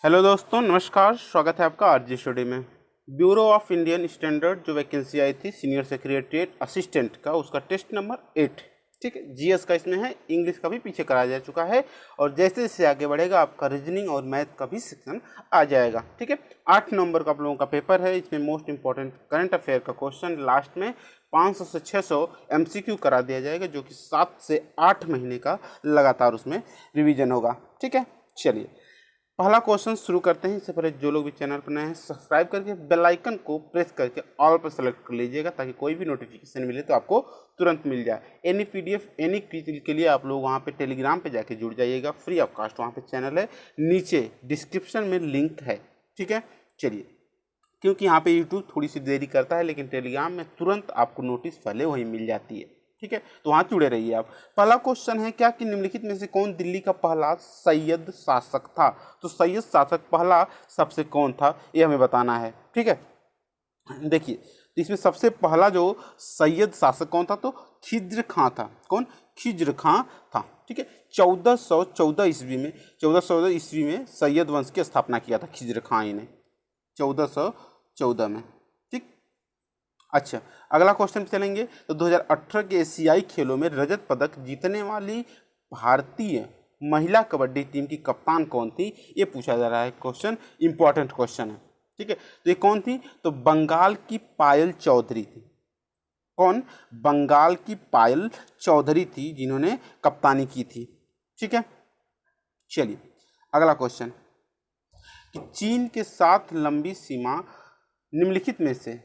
Hello दोस्तों, नमस्कार। स्वागत है आपका आरजी स्टडी में। ब्यूरो ऑफ इंडियन स्टैंडर्ड जो वैकेंसी आई थी सीनियर सेक्रेटरीट असिस्टेंट का, उसका टेस्ट नंबर 8, ठीक है, जीएस का इसमें है, इंग्लिश का भी पीछे कराया जा चुका है और जैसे जैसे आगे बढ़ेगा आपका रीजनिंग और मैथ का भी सेक्शन आ जाएगा। ठीक है, 8 नंबर का आप लोगों का पेपर है। इसमें मोस्ट इंपॉर्टेंट करंट अफेयर का क्वेश्चन लास्ट में 500 से 600 एमसीक्यू करा दिया जाएगा, जो कि 7 से 8 महीने का लगातार उसमें रिवीजन होगा। ठीक है, चलिए पहला क्वेश्चन शुरू करते हैं। इससे पहले जो लोग भी चैनल पर नए हैं सब्सक्राइब करके बेल आइकन को प्रेस करके ऑल पर सेलेक्ट कर लीजिएगा, ताकि कोई भी नोटिफिकेशन मिले तो आपको तुरंत मिल जाए। एनी पीडीएफ एनी क्विज के लिए आप लोग वहाँ पे टेलीग्राम पे जाके जुड़ जाइएगा, फ्री ऑफ कास्ट। वहाँ पे चैनल है, नीचे डिस्क्रिप्शन में लिंक है। ठीक है, चलिए, क्योंकि यहाँ पे यूट्यूब थोड़ी सी देरी करता है, लेकिन टेलीग्राम में तुरंत आपको नोटिस पहले वहीं मिल जाती है। ठीक है, तो वहाँ जुड़े रहिए आप। पहला क्वेश्चन है, क्या कि निम्नलिखित में से कौन दिल्ली का पहला सैयद शासक था? तो सैयद शासक पहला सबसे कौन था, ये हमें बताना है। ठीक है, देखिए, तो इसमें सबसे पहला जो सैयद शासक कौन था, तो खिज्र खां था। कौन? खिज्र खां था। ठीक है, 1414 ईस्वी में 1414 ईस्वी में सैयद वंश की स्थापना किया था खिज्र खां ने, 1414 में। ठीक, अच्छा, अगला क्वेश्चन चलेंगे। तो 2018 के एशियाई खेलों में रजत पदक जीतने वाली भारतीय महिला कबड्डी टीम की कप्तान कौन थी, ये पूछा जा रहा है क्वेश्चन। इंपॉर्टेंट क्वेश्चन है। ठीक है, तो ये कौन थी? तो बंगाल की पायल चौधरी थी। कौन? बंगाल की पायल चौधरी थी, जिन्होंने कप्तानी की थी। ठीक है, चलिए अगला क्वेश्चन, कि चीन के साथ लंबी सीमा निम्नलिखित में से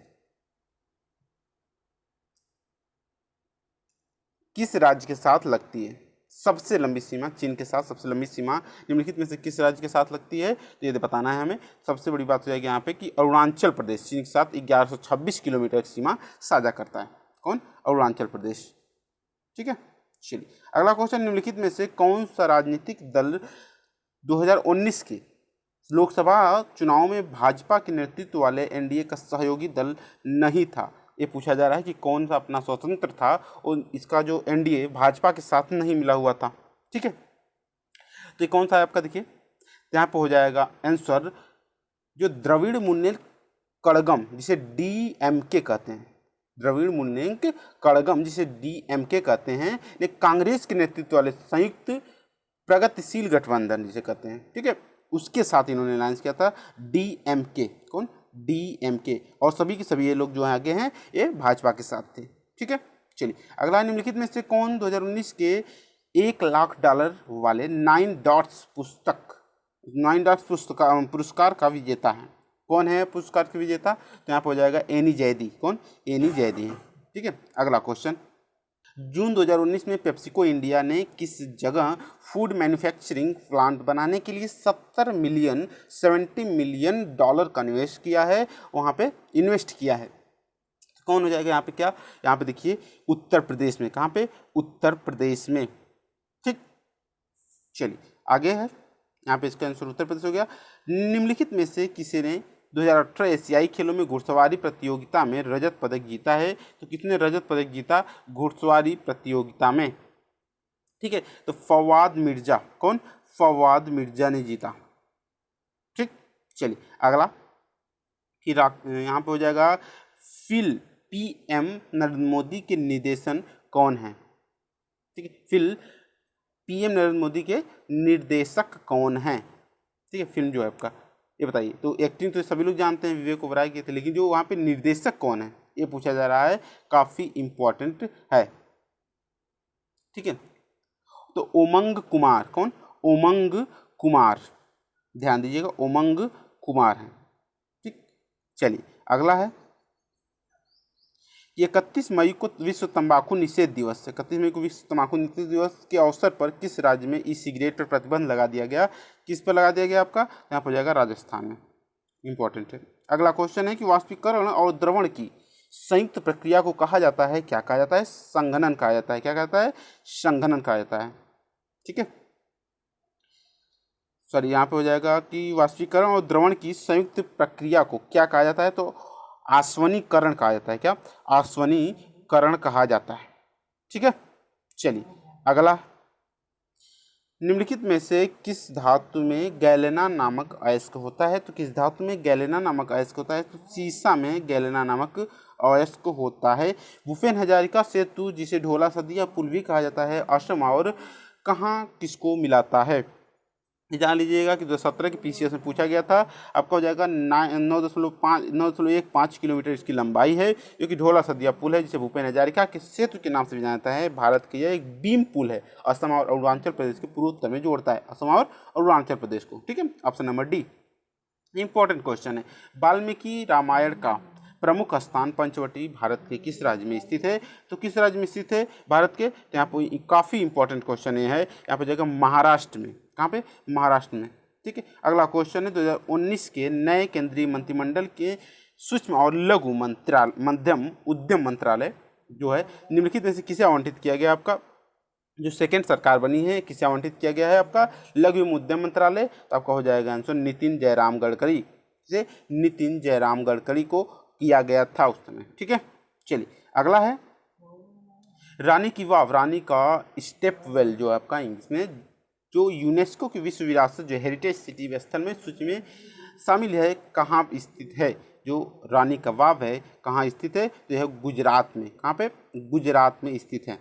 किस राज्य के साथ लगती है? सबसे लंबी सीमा चीन के साथ, सबसे लंबी सीमा निम्नलिखित में से किस राज्य के साथ लगती है, तो ये बताना है हमें। सबसे बड़ी बात हो जाएगी यहाँ पे कि अरुणाचल प्रदेश चीन के साथ 1126 किलोमीटर की सीमा साझा करता है। कौन? अरुणाचल प्रदेश। ठीक है, चलिए अगला क्वेश्चन, निम्नलिखित में से कौन सा राजनीतिक दल 2019 के लोकसभा चुनाव में भाजपा के नेतृत्व वाले एनडीए का सहयोगी दल नहीं था? ये पूछा जा रहा है कि कौन सा अपना स्वतंत्र था और इसका जो एनडीए भाजपा के साथ नहीं मिला हुआ था। ठीक है, तो ये कौन सा है आपका? देखिए यहाँ पे हो जाएगा आंसर, जो द्रविड़ मुन्नेत्र कड़गम, जिसे डीएमके कहते हैं, द्रविड़ मुन्नेत्र कड़गम जिसे डीएमके कहते हैं, ने कांग्रेस के नेतृत्व वाले संयुक्त प्रगतिशील गठबंधन जिसे कहते हैं, ठीक है, उसके साथ इन्होंने अलायंस किया था। डीएमके, कौन? डीएमके, और सभी के सभी ये लोग जो आगे हैं ये भाजपा के साथ थे। ठीक है, चलिए अगला, निम्नलिखित में से कौन 2019 के $1,00,000 वाले 9 डॉट्स पुरस्कार का विजेता है? कौन है पुरस्कार के विजेता? तो यहाँ पर हो जाएगा एनी जैदी। कौन? एनी जैदी है। ठीक है, अगला क्वेश्चन, जून 2019 में पेप्सिको इंडिया ने किस जगह फूड मैन्युफैक्चरिंग प्लांट बनाने के लिए 70 मिलियन डॉलर का निवेश किया है, वहाँ पे इन्वेस्ट किया है? तो कौन हो जाएगा यहाँ पे? क्या यहाँ पे देखिए, उत्तर प्रदेश में। कहाँ पे? उत्तर प्रदेश में। ठीक, चलिए आगे है, यहाँ पे इसका आंसर उत्तर प्रदेश हो गया। निम्नलिखित में से किसी ने 2018 एशियाई खेलों में घुड़सवारी प्रतियोगिता में रजत पदक जीता है? तो किसने रजत पदक जीता घुड़सवारी प्रतियोगिता में? ठीक है, तो फवाद मिर्जा। कौन? फवाद मिर्जा ने जीता। ठीक, चलिए अगला, कि यहाँ पे हो जाएगा फिल पीएम नरेंद्र मोदी के निर्देशन कौन है? ठीक है, फिल पीएम नरेंद्र मोदी के निर्देशक कौन है? ठीक है, फिल्म जो है आपका, ये बताइए। तो एक्टिंग तो सभी लोग जानते हैं, विवेक ओबराय के थे, लेकिन जो वहाँ पे निर्देशक कौन है ये पूछा जा रहा है, काफ़ी इम्पोर्टेंट है। ठीक है, तो उमंग कुमार। कौन? उमंग कुमार, ध्यान दीजिएगा, उमंग कुमार है। ठीक, चलिए अगला है, 31 मई को विश्व तंबाकू निषेध दिवस है। 31 मई को विश्व तंबाकू निषेध दिवस के अवसर पर किस राज्य में ई सिगरेट पर प्रतिबंध लगा दिया गया? किस पर लगा दिया गया आपका? यहाँ पर हो जाएगा राजस्थान में। इंपॉर्टेंट है। अगला क्वेश्चन है कि वाष्पीकरण और द्रवण की संयुक्त प्रक्रिया को कहा जाता है, क्या कहा जाता है? संघनन कहा जाता है। क्या कहता है? संघनन कहा जाता है। ठीक है, सॉरी, यहाँ पे हो जाएगा कि वाष्पीकरण और द्रवण की संयुक्त प्रक्रिया को क्या कहा जाता है? तो आसवनीकरण कहा जाता है। क्या? आसवनीकरण कहा जाता है। ठीक है, चलिए अगला, निम्नलिखित में से किस धातु में गैलेना नामक अयस्क होता है? तो किस धातु में गैलेना नामक अयस्क होता है? तो सीसा में गैलेना नामक अयस्क होता है। भूपेन हजारिका सेतु, जिसे ढोला सदिया पुल भी कहा जाता है, असम और कहाँ किसको मिलाता है? जान लीजिएगा कि 2017 के पीसीएस में पूछा गया था। आपका हो जाएगा 9.15 किलोमीटर इसकी लंबाई है, जो कि ढोला सदिया पुल है, जिसे भूपेन हजारिका के सेतु के नाम से भी जाना जाता है। भारत की यह एक बीम पुल है, असम और अरुणाचल प्रदेश के पूर्वोत्तर में जोड़ता है, असम और अरुणाचल प्रदेश को। ठीक है, option number D important question है। वाल्मीकि रामायण का प्रमुख स्थान पंचवटी भारत के किस राज्य में स्थित है? तो किस राज्य में स्थित है भारत के? तो यहाँ पर काफ़ी इंपॉर्टेंट क्वेश्चन ये है, यहाँ पर जाएगा महाराष्ट्र में। कहाँ पे? महाराष्ट्र में। ठीक है, अगला क्वेश्चन है 2019 के नए केंद्रीय मंत्रिमंडल के सूक्ष्म और लघु मध्यम उद्यम मंत्रालय जो है निम्नलिखित में से किसे आवंटित किया गया? आपका जो सेकेंड सरकार बनी है, किसे आवंटित किया गया है? आपका लघु एवं उद्यम मंत्रालय। तो आपका हो जाएगा आंसर नितिन जयराम गडकरी, से नितिन जयराम गडकरी को किया गया था उस समय। ठीक है, चलिए अगला है रानी की वाव। रानी का स्टेप वेल जो है आपका इंग्लिश में, जो यूनेस्को की विश्व विरासत जो हेरिटेज सिटी स्थल में सूची में शामिल है, कहाँ स्थित है? जो रानी का वाव है कहाँ स्थित है? तो यह गुजरात में। कहाँ पे? गुजरात में स्थित है,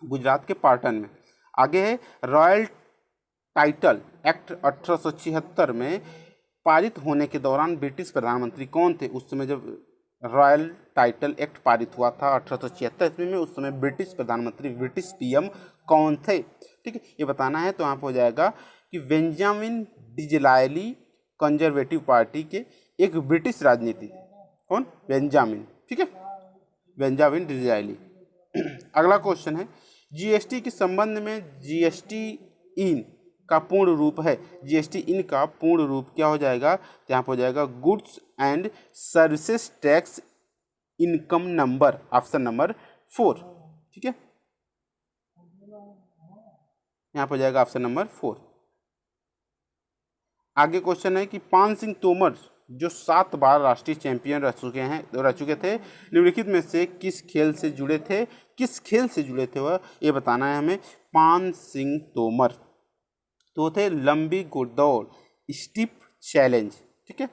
गुजरात के पाटन में। आगे है रॉयल टाइटल एक्ट 1876 में पारित होने के दौरान ब्रिटिश प्रधानमंत्री कौन थे? उस समय जब रॉयल टाइटल एक्ट पारित हुआ था 1876 ईस्वी में, उस समय ब्रिटिश प्रधानमंत्री, ब्रिटिश पीएम कौन थे? ठीक है, ये बताना है। तो यहाँ पर हो जाएगा कि बेंजामिन डिज़रायली कंजर्वेटिव पार्टी के एक ब्रिटिश राजनीति थे। कौन? बेंजामिन। ठीक है, बेंजामिन डिज़रायली। अगला क्वेश्चन है जीएसटी के संबंध में जीएसटी इन का पूर्ण रूप है। जीएसटी इन का पूर्ण रूप क्या हो जाएगा? तो यहाँ पर हो जाएगा goods and services tax income number, option number 4। ठीक है, यहाँ पर हो जाएगा ऑप्शन नंबर 4। आगे क्वेश्चन है कि पान सिंह तोमर जो 7 बार राष्ट्रीय चैंपियन रह चुके थे, निम्नलिखित में से किस खेल से जुड़े थे? किस खेल से जुड़े थे वह, ये बताना है हमें। पान सिंह तोमर तो थे लंबी घुड़दौड़, स्टीप चैलेंज। ठीक है,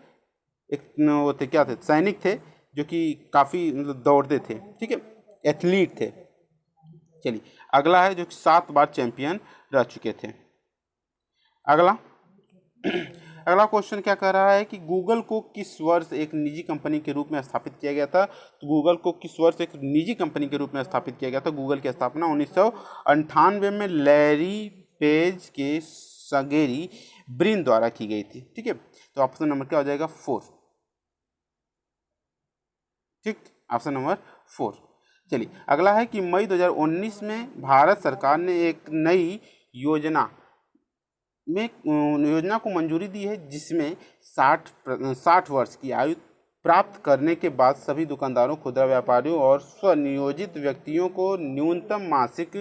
एक वो थे, क्या थे? सैनिक थे जो कि काफ़ी मतलब दौड़ते थे। ठीक है, एथलीट थे। चलिए अगला है जो कि 7 बार चैंपियन रह चुके थे। अगला अगला क्वेश्चन क्या कह रहा है कि गूगल को किस वर्ष एक निजी कंपनी के रूप में स्थापित किया गया था? तो गूगल को किस वर्ष एक निजी कंपनी के रूप में स्थापित किया गया था? गूगल की स्थापना 1998 में लैरी पेज के सगेरी ब्रिन द्वारा की गई थी। ठीक है, तो ऑप्शन नंबर क्या हो जाएगा? 4। ठीक, ऑप्शन नंबर 4। चलिए अगला है कि मई 2019 में भारत सरकार ने एक नई योजना को मंजूरी दी है, जिसमें 60 वर्ष की आयु प्राप्त करने के बाद सभी दुकानदारों, खुदरा व्यापारियों और स्वनियोजित व्यक्तियों को न्यूनतम मासिक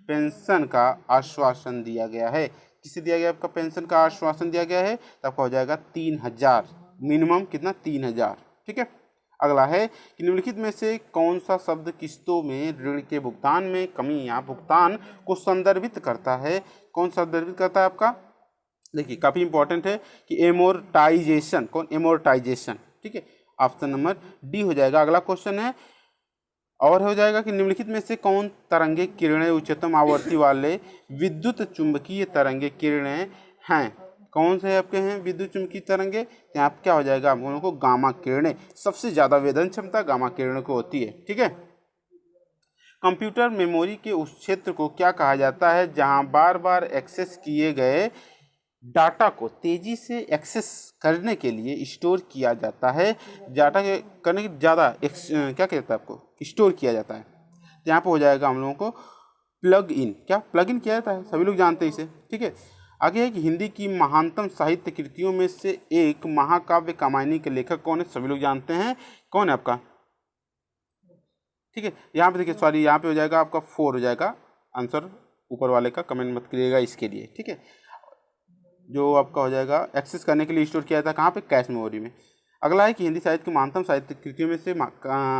पेंशन का आश्वासन दिया गया है। किसे दिया गया? आपका पेंशन का आश्वासन दिया गया है, तो आपका हो जाएगा 3000, मिनिमम कितना? 3000। ठीक है, अगला है कि निम्नलिखित में से कौन सा शब्द किस्तों में ऋण के भुगतान में कमी या भुगतान को संदर्भित करता है? कौन संदर्भित करता है आपका? देखिए काफ़ी इंपॉर्टेंट है कि एमोर्टाइजेशन। कौन? एमोर्टाइजेशन। ठीक है, ऑप्शन नंबर डी हो जाएगा। अगला क्वेश्चन है और हो जाएगा कि निम्नलिखित में से कौन तरंगे किरणें उच्चतम आवृत्ति वाले विद्युत चुंबकीय तरंगे किरणें हैं? कौन से आपके हैं विद्युत चुंबकीय तरंगे? तो यहाँ क्या हो जाएगा? आप लोगों को गामा किरणें, सबसे ज़्यादा वेदन क्षमता गामा किरणों को होती है। ठीक है, कंप्यूटर मेमोरी के उस क्षेत्र को क्या कहा जाता है जहां बार बार एक्सेस किए गए डाटा को तेजी से एक्सेस करने के लिए स्टोर किया जाता है? डाटा के करने की ज़्यादा क्या कहता है आपको? स्टोर किया जाता है। तो यहाँ पर हो जाएगा हम लोगों को प्लग इन। क्या? प्लग इन किया जाता है, सभी लोग जानते हैं इसे। ठीक है, आगे है कि हिंदी की महानतम साहित्य कृतियों में से एक महाकाव्य कामायनी के लेखक कौन है? सभी लोग जानते हैं। कौन है आपका? ठीक है, यहाँ पे देखिए, सॉरी यहाँ पे हो जाएगा आपका 4 हो जाएगा आंसर। ऊपर वाले का कमेंट मत करिएगा इसके लिए। ठीक है, जो आपका हो जाएगा एक्सेस करने के लिए स्टोर किया जाता है कहाँ पे? कैश मेमोरी में। अगला है कि हिंदी साहित्य की महानतम साहित्य कृतियों में से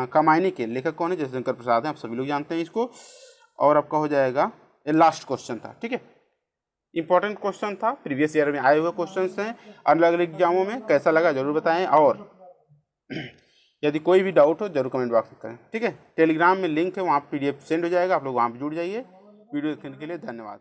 कामायनी के लेखक कौन है? जयशंकर प्रसाद हैं, आप सभी लोग जानते हैं इसको। और आपका हो जाएगा, ये लास्ट क्वेश्चन था। ठीक है, इंपॉर्टेंट क्वेश्चन था, प्रीवियस ईयर में आए हुए क्वेश्चंस हैं, अलग अलग एग्जामों में। कैसा लगा जरूर बताएं, और यदि कोई भी डाउट हो जरूर कमेंट बॉक्स में करें, ठीक है। टेलीग्राम में लिंक है, वहाँ PDF सेंड हो जाएगा, आप लोग वहाँ पर जुड़ जाइए। वीडियो देखने के लिए धन्यवाद।